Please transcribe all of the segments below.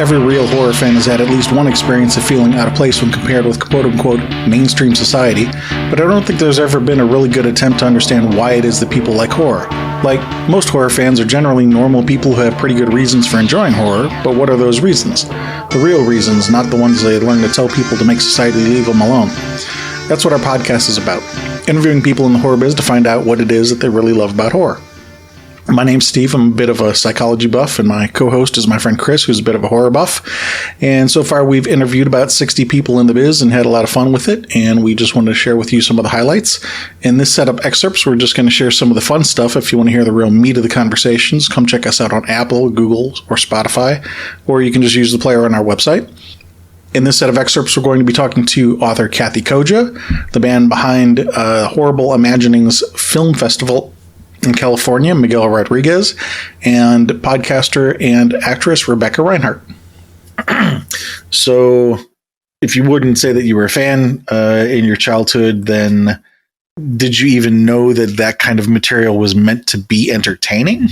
every real horror fan has had at least one experience of feeling out of place when compared with quote-unquote mainstream society, but I don't think there's ever been a really good attempt to understand why it is that people like horror. Like, most horror fans are generally normal people who have pretty good reasons for enjoying horror, but what are those reasons? The real reasons, not the ones they learn to tell people to make society leave them alone. That's what our podcast is about, interviewing people in the horror biz to find out what it is that they really love about horror. My name's Steve. I'm a bit of a psychology buff, and my co-host is my friend Chris, who's a bit of a horror buff. And so far, we've interviewed about 60 people in the biz and had a lot of fun with it, and we just wanted to share with you some of the highlights. In this set of excerpts, we're just going to share some of the fun stuff. If you want to hear the real meat of the conversations, come check us out on Apple, Google, or Spotify, or you can just use the player on our website. In this set of excerpts, we're going to be talking to author Kathe Koja, the band behind Horrible Imaginings Film Festival in California, Miguel Rodriguez, and podcaster and actress Rebecca Rineheart. So, if you wouldn't say that you were a fan in your childhood, then did you even know that that kind of material was meant to be entertaining?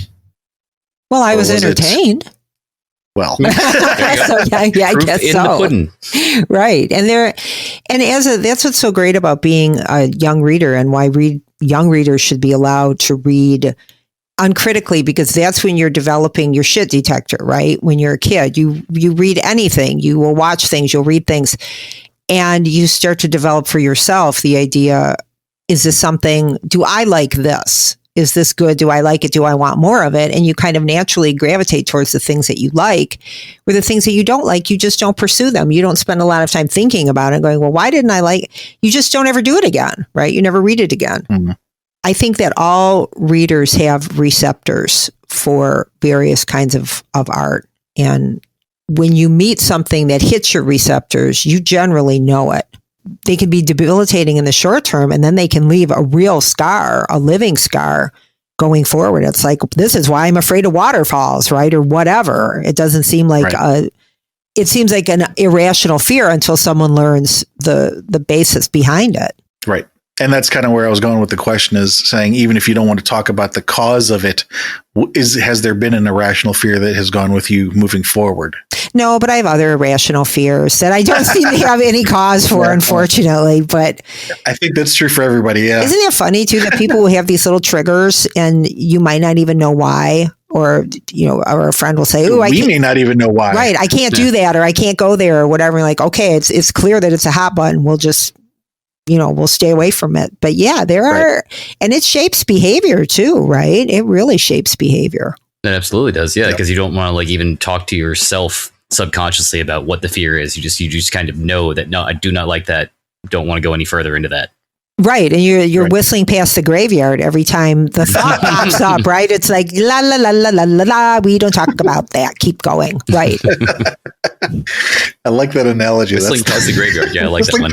Well, I was entertained. Well, so, I guess so. Right. And that's what's so great about being a young reader, and why young readers should be allowed to read uncritically, because that's when you're developing your shit detector, right? When you're a kid, you read anything, you will watch things, you'll read things, and you start to develop for yourself the idea, is this something, do I like this? Is this good? Do I like it? Do I want more of it? And you kind of naturally gravitate towards the things that you like, or the things that you don't like, you just don't pursue them. You don't spend a lot of time thinking about it, going, well, why didn't I like it? You just don't ever do it again, right? You never read it again. Mm-hmm. I think that all readers have receptors for various kinds of art. And when you meet something that hits your receptors, you generally know it. They can be debilitating in the short term, and then they can leave a real scar, a living scar going forward. It's like, this is why I'm afraid of waterfalls, right? Or whatever. It doesn't seem like it seems like an irrational fear until someone learns the basis behind it. Right. And that's kind of where I was going with the question, is saying, even if you don't want to talk about the cause of it, has there been an irrational fear that has gone with you moving forward? No, but I have other irrational fears that I don't seem to have any cause for, unfortunately. But I think that's true for everybody. Yeah. Isn't it funny too that people will have these little triggers and you might not even know why? Or, or a friend will say, we may not even know why. Right. I can't do that, or I can't go there, or whatever. Like, okay, it's clear that it's a hot button. We'll just, we'll stay away from it. But yeah, there are, and it shapes behavior too, right? It really shapes behavior. It absolutely does. Yeah. Because you don't want to even talk to yourself subconsciously about what the fear is. You just kind of know that, no, I do not like that. Don't want to go any further into that. Right. And you're whistling past the graveyard every time the thought pops up, right? It's like, la, la, la, la, la, la, la. We don't talk about that. Keep going. Right. I like that analogy. Whistling past the graveyard. Yeah, I like that one.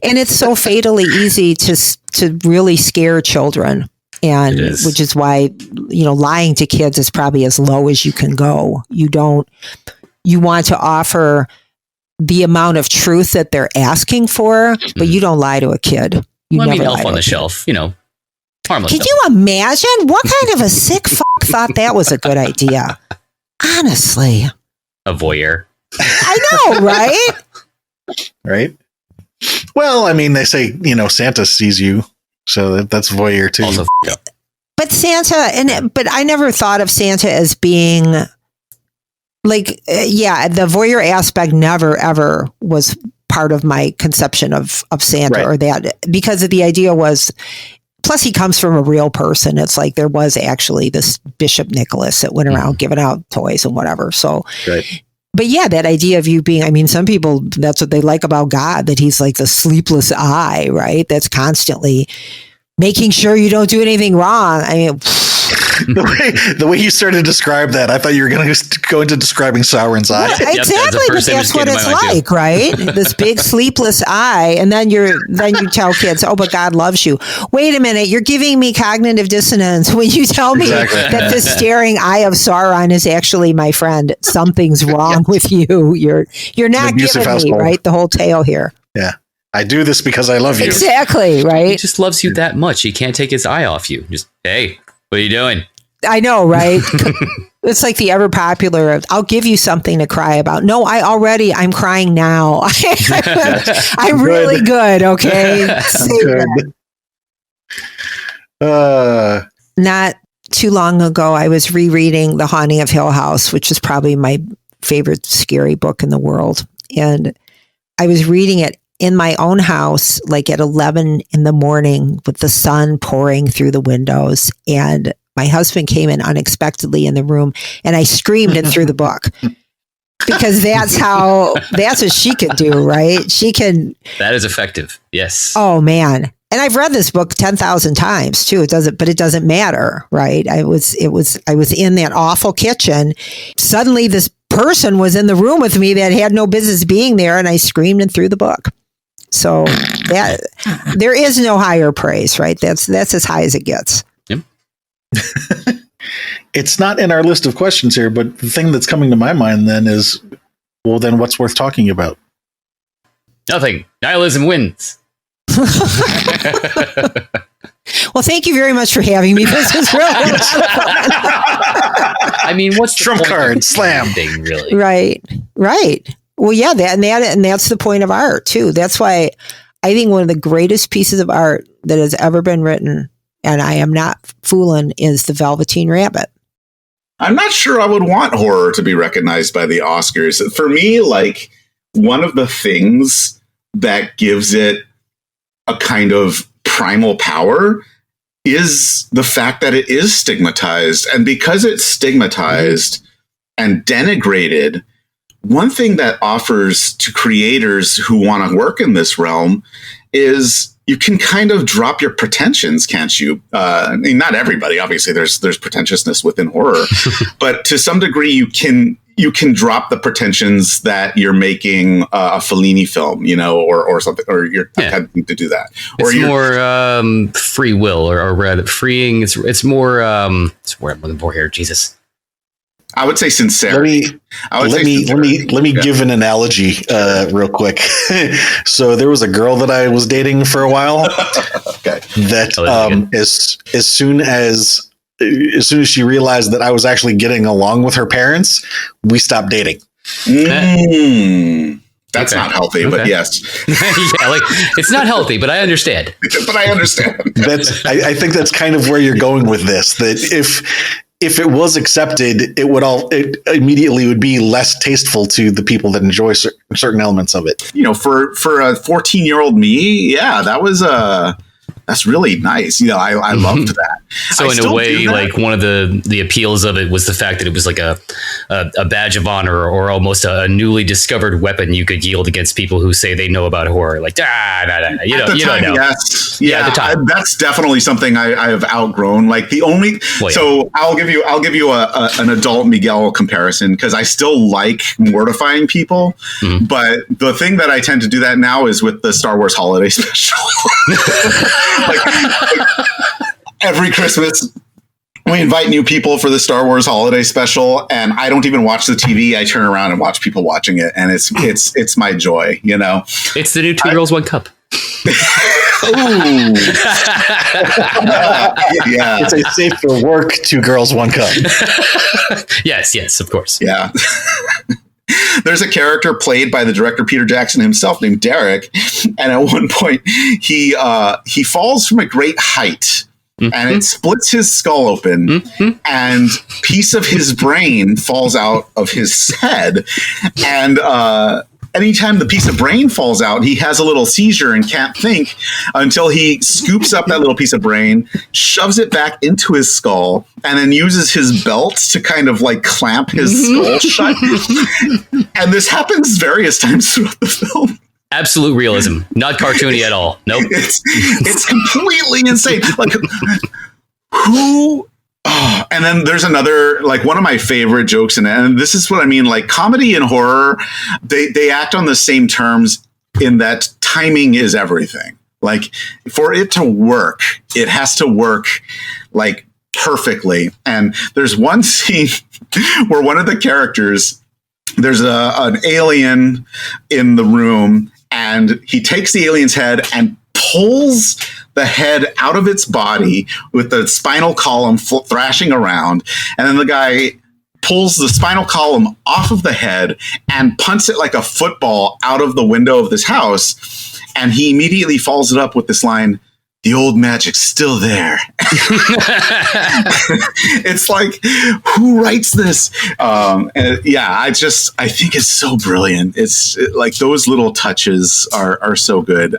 And it's so fatally easy to really scare children. And which is why, lying to kids is probably as low as you can go. You want to offer the amount of truth that they're asking for, but you don't lie to a kid. Elf on the Shelf, harmless. Can you imagine what kind of a sick fuck thought that was a good idea? Honestly. A voyeur. I know, right? Right. Well, I mean, they say, Santa sees you, so that's voyeur too. Also, but Santa, but I never thought of Santa as being like, the voyeur aspect never, ever was part of my conception of Santa, or that, because of the idea was, plus he comes from a real person. It's like there was actually this Bishop Nicholas that went around giving out toys and whatever. So, but yeah, that idea of you being, some people, that's what they like about God, that he's like the sleepless eye, right? That's constantly making sure you don't do anything wrong. I mean, the way you started to describe that, I thought you were going to go into describing Sauron's eye. Yeah, exactly, but that's what it's like, right? This big sleepless eye, and then you tell kids, "Oh, but God loves you." Wait a minute, you're giving me cognitive dissonance when you tell me that this staring eye of Sauron is actually my friend. Something's wrong with you. You're not giving me right the whole tale here. Yeah. I do this because I love you. Exactly, right? He just loves you that much. He can't take his eye off you. Just, hey, what are you doing? I know, right? It's like the ever popular, I'll give you something to cry about. No, I'm crying now. I'm really good, okay? Good. Not too long ago, I was rereading The Haunting of Hill House, which is probably my favorite scary book in the world. And I was reading it in my own house, like at 11 in the morning with the sun pouring through the windows. And my husband came in unexpectedly in the room and I screamed and threw the book because that's what she could do, right? That is effective. Yes. Oh man. And I've read this book 10,000 times too. It doesn't matter, right? I was in that awful kitchen. Suddenly this person was in the room with me that had no business being there. And I screamed and threw the book. So there is no higher praise, right? That's as high as it gets. It's not in our list of questions here, but the thing that's coming to my mind then is, well, then what's worth talking about? Nothing. Nihilism wins. Well, thank you very much for having me. This was really I mean, what's the trump card slam thing, really? Right. Well, yeah, and that's the point of art too. That's why I think one of the greatest pieces of art that has ever been written, and I am not fooling, is The Velveteen Rabbit. I'm not sure I would want horror to be recognized by the Oscars. For me, like, one of the things that gives it a kind of primal power is the fact that it is stigmatized. And because it's stigmatized and denigrated, one thing that offers to creators who want to work in this realm is you can kind of drop your pretensions, can't you? I mean, not everybody, obviously there's pretentiousness within horror, but to some degree you can drop the pretensions that you're making a Fellini film, or something, or you're attempting to do that. It's more free will, or rather freeing. It's more. It's where I'm looking for here. Jesus. I would say sincerity. Let me give an analogy real quick. So there was a girl that I was dating for a while. Okay. That as soon as she realized that I was actually getting along with her parents, we stopped dating. That's not healthy, but yes. Yeah, like, it's not healthy, but I understand. I think that's kind of where you're going with this. That if it was accepted, it immediately would be less tasteful to the people that enjoy certain elements of it. For a 14-year-old me, that's really nice. I loved that. So in a way, like, one of the appeals of it was the fact that it was like a badge of honor, or almost a newly discovered weapon you could yield against people who say they know about horror. Like, you don't know. Yes. Yeah, at the time. That's definitely something I have outgrown. Like so I'll give you an adult Miguel comparison, because I still like mortifying people. Mm-hmm. But the thing that I tend to do that now is with the Star Wars holiday special. like every Christmas we invite new people for the Star Wars holiday special, and I don't even watch the TV. I turn around and watch people watching it, and it's my joy, It's the new 2 Girls 1 Cup. Ooh. Yeah. It's a safe for work 2 Girls 1 Cup. Yes, of course. Yeah. There's a character played by the director Peter Jackson himself named Derek, and at one point he falls from a great height, and it splits his skull open, and piece of his brain falls out of his head, and anytime the piece of brain falls out, he has a little seizure and can't think until he scoops up that little piece of brain, shoves it back into his skull, and then uses his belt to kind of like clamp his skull shut. And this happens various times throughout the film. Absolute realism, not cartoony at all. Nope. It's completely insane. Like, who... Oh, and then there's another, like, one of my favorite jokes in it, and this is what I mean, like, comedy and horror, they act on the same terms in that timing is everything. Like, for it to work, it has to work, like, perfectly. And there's one scene where one of the characters, there's an alien in the room, and he takes the alien's head and pulls the head out of its body with the spinal column thrashing around, and then the guy pulls the spinal column off of the head and punts it like a football out of the window of this house, and he immediately follows it up with this line, "The old magic's still there." It's like, who writes this? I think it's so brilliant. It's like those little touches are so good.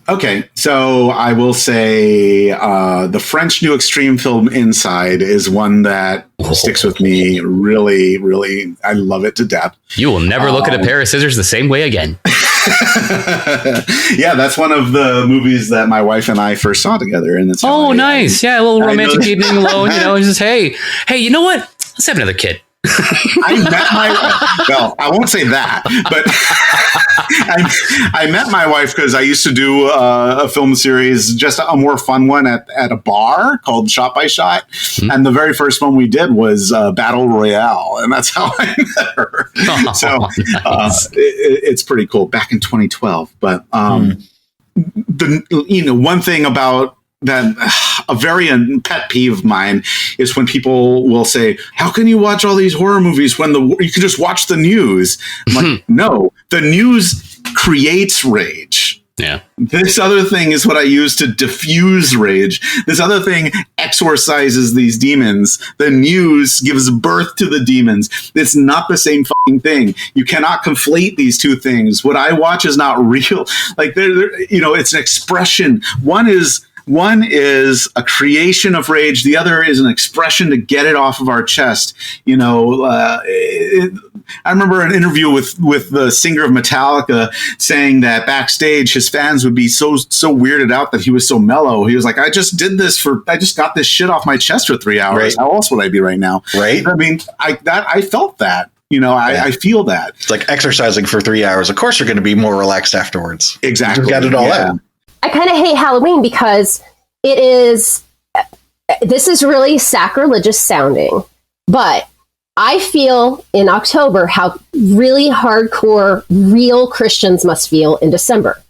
Okay, so I will say the French New Extreme film Inside is one that sticks with me. Really, really, I love it to death. You will never look at a pair of scissors the same way again. Yeah, that's one of the movies that my wife and I first saw together, and it's nice. Yeah, a little romantic evening alone. Just hey, you know what? Let's have another kid. I won't say that, but I met my wife because I used to do a film series, just a more fun one at a bar called Shot by Shot. Mm-hmm. And the very first one we did was Battle Royale. And that's how I met her. Nice. It's pretty cool, back in 2012. But one thing about that, a very pet peeve of mine is when people will say, "How can you watch all these horror movies when you can just watch the news?" I'm like, no, the news creates rage. Yeah. This other thing is what I use to diffuse rage. This other thing exorcises these demons. The news gives birth to the demons. It's not the same fucking thing. You cannot conflate these two things. What I watch is not real. Like it's an expression. One is a creation of rage. The other is an expression to get it off of our chest. I remember an interview with the singer of Metallica saying that backstage his fans would be so weirded out that he was so mellow. He was like, I just got this shit off my chest for 3 hours. Right. How else would I be right now? Right. I mean, I felt that. I feel that. It's like exercising for 3 hours. Of course you're going to be more relaxed afterwards. Exactly. You got it all out. I kind of hate Halloween because this is really sacrilegious sounding, but I feel in October how really hardcore real Christians must feel in December.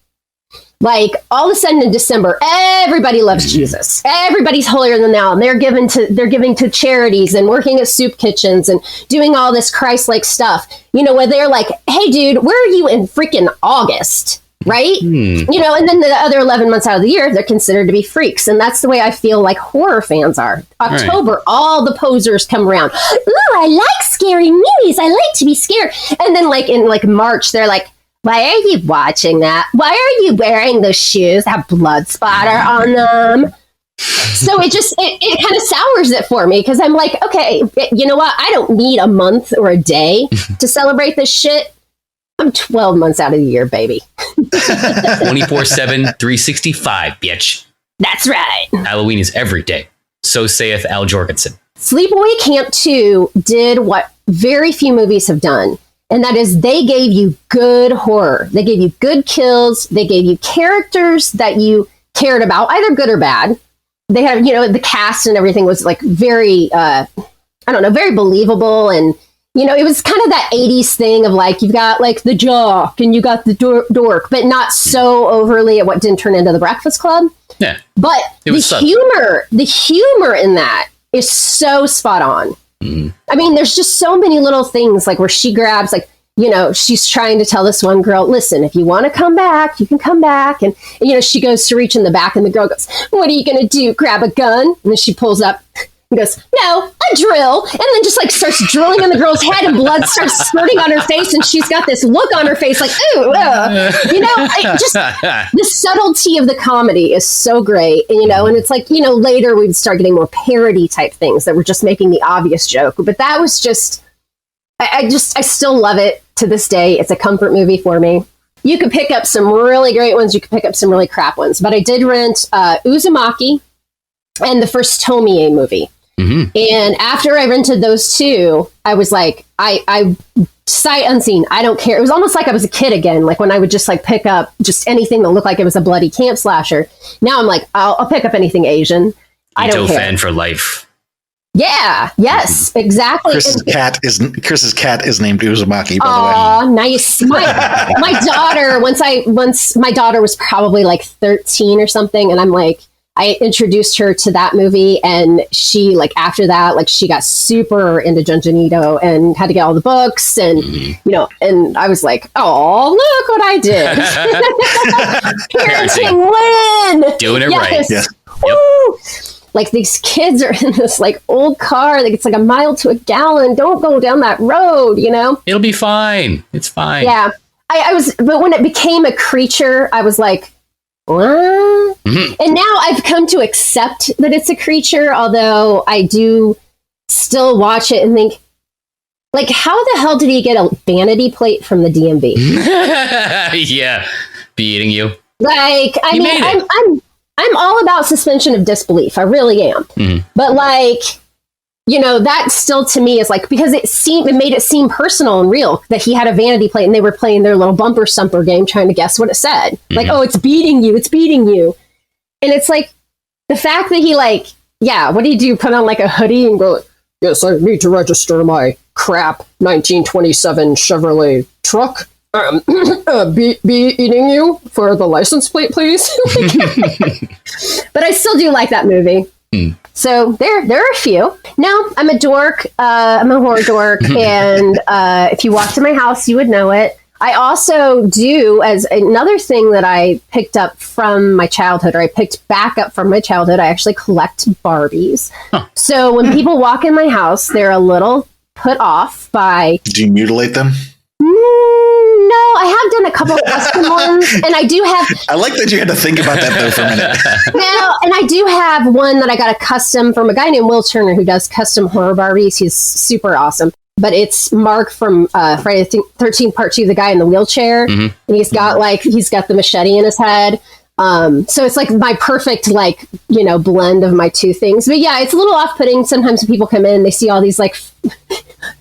Like all of a sudden in December, everybody loves Jesus. Everybody's holier than thou. And they're giving to charities and working at soup kitchens and doing all this Christ-like stuff. Where they're like, hey dude, where are you in freaking August? Right? And then the other 11 months out of the year, they're considered to be freaks. And that's the way I feel like horror fans are. October, right. All the posers come around. Ooh, I like scary movies. I like to be scared. And then in March, they're like, why are you watching that? Why are you wearing those shoes that have blood splatter on them? So it kind of sours it for me because I'm like, okay, you know what? I don't need a month or a day to celebrate this shit. I'm 12 months out of the year, baby. 24/7, 365, bitch. That's right. Halloween is every day. So saith Al Jorgensen. Sleepaway Camp 2 did what very few movies have done. And that is they gave you good horror. They gave you good kills. They gave you characters that you cared about, either good or bad. They had, the cast and everything was like very, very believable. And it was kind of that 80s thing of like, you've got like the jock and you got the dork, but not so overly at what didn't turn into The Breakfast Club. Yeah. But the humor in that is so spot on. Mm. I mean, there's just so many little things like where she grabs, like, she's trying to tell this one girl, listen, if you want to come back, you can come back. And, she goes to reach in the back and the girl goes, what are you going to do? Grab a gun? And then she pulls up. He goes, no, a drill. And then just like starts drilling in the girl's head and blood starts spurting on her face. And she's got this look on her face like, ooh, just the subtlety of the comedy is so great. And it's like, later we'd start getting more parody type things that were just making the obvious joke. But that was just, I still love it to this day. It's a comfort movie for me. You could pick up some really great ones. You could pick up some really crap ones. But I did rent Uzumaki and the first Tomie movie. Mm-hmm. And after I rented those two, I was like, I sight unseen. I don't care. It was almost like I was a kid again. Like when I would just like pick up just anything that looked like it was a bloody camp slasher. Now I'm like, I'll pick up anything Asian. I don't care. Fan for life. Yeah. Yes. Exactly. Chris's cat is named Uzumaki. By the way. Nice. My daughter. Once my daughter was probably like 13 or something, and I'm like, I introduced her to that movie, and she like after that, like she got super into Junjin Ito and had to get all the books, and and I was like, oh, look what I did! Parenting win, doing it right. Yes. Woo! Like these kids are in this like old car, like it's like a mile to a gallon. Don't go down that road, It'll be fine. It's fine. Yeah, I was, but when it became a creature, I was like, what? Mm-hmm. And now I've come to accept that it's a creature, although I do still watch it and think, like, how the hell did he get a vanity plate from the DMV? Yeah, be eating you. Like, I mean, I'm all about suspension of disbelief. I really am. Mm-hmm. But like, that still to me is like, because it made it seem personal and real that he had a vanity plate and they were playing their little bumper stumper game trying to guess what it said. Mm-hmm. Like, oh, it's beating you. And it's like the fact that he like, what do you do? Put on like a hoodie and go, yes, I need to register my crap 1927 Chevrolet truck. Be eating you for the license plate, please. But I still do like that movie. So there are a few. No, I'm a dork. I'm a horror dork. And if you walked in my house, you would know it. I also do, as another thing that I picked up from my childhood, or I picked back up from my childhood, I actually collect Barbies. Huh. So when people walk in my house, they're a little put off by... Do you mutilate them? No, I have done a couple of custom ones, and I do have... I like that you had to think about that, though, for a minute. No, and I do have one that I got a custom from a guy named Will Turner who does custom horror Barbies. He's super awesome. But it's Mark from Friday the 13th Part 2, the guy in the wheelchair. Mm-hmm. And he's got the machete in his head. So it's like my perfect, blend of my two things. But yeah, it's a little off-putting. Sometimes when people come in, they see all these like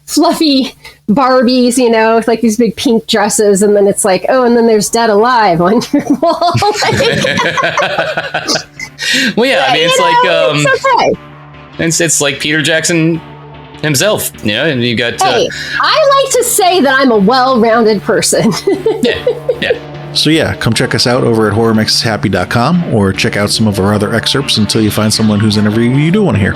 fluffy Barbies, with like these big pink dresses. And then it's like, oh, and then there's Dead Alive on your wall. Well, yeah, I mean, it's okay. It's like Peter Jackson himself, and you got... Hey, I like to say that I'm a well-rounded person. Yeah. So yeah, come check us out over at horrormakeshappy.com or check out some of our other excerpts until you find someone whose interview you do want to hear.